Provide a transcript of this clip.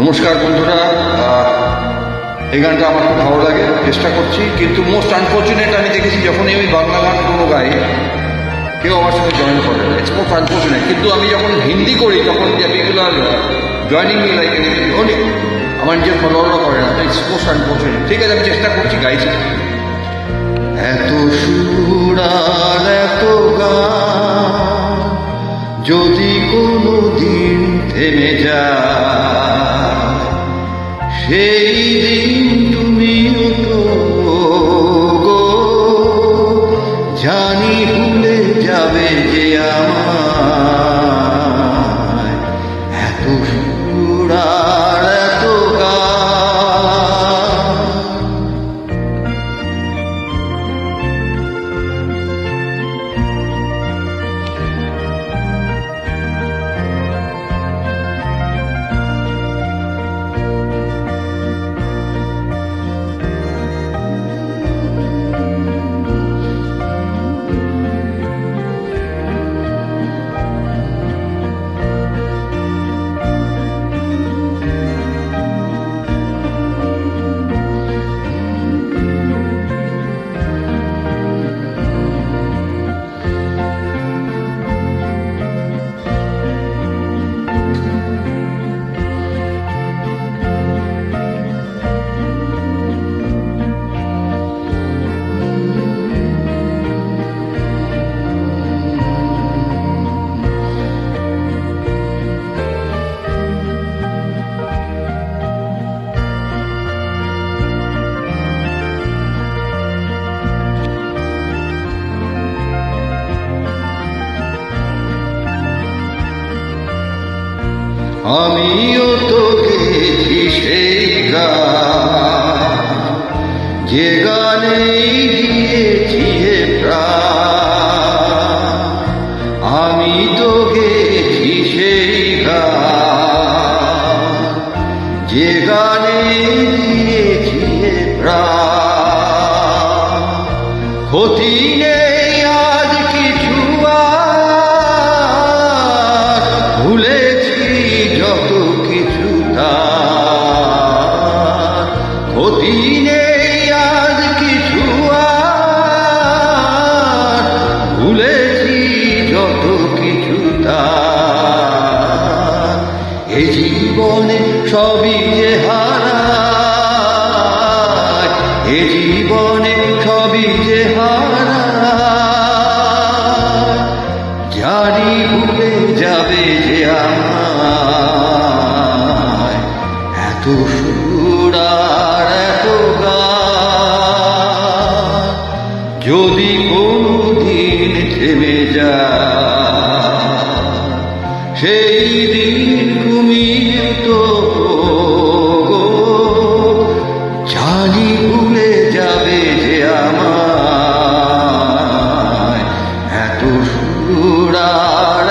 নমস্কার বন্ধুরা, এই গানটা আমার খুব ভালো লাগে, চেষ্টা করছি। কিন্তু মোস্ট আনফর্চুনেট আমি দেখেছি যখনই আমি বাংলা গান কোনো গাই কেউ আমার সঙ্গে জয়েন করে না। It's most unfortunate. কিন্তু আমি যখন হিন্দি করি তখন পিপল আর জয়নিং মি লাইক অনেক আমার নিজের ফলোয়াররা করে না। It's most unfortunate. ঠিক আছে, আমি চেষ্টা করছি, গাইছি। এত সুর আর এত গান যদি কোনো দিন থেমে যায়, সেই দিন তুমিও তো গো জানি ভুলে যাবে যে আমায়। এত সুর আর এত গান, আমিও তো গেছি সেই গান যে গানে দিয়েছি হে প্রাণ। আমি তো গেছি সেই গান যে গানে দিয়েছি হে প্রাণ। ক্ষতি নেই আজ কিছু আর, ভুলেছি যত কিছু তার। ক্ষতি নেই আজ কিছু আর, ভুলেছি যত কিছু তার। এ জীবনে সবই যে হারায়, এ জীবনে সবই যে হারায়, জানি ভুলে যাবে যে আমায়। এত সুর আর এত গান যদি কোনদিন থেমে যায়, সেই দিন ঘুমিয়ে তো গো জানি ভুলে যাবে যে আমায়। এত সুর আর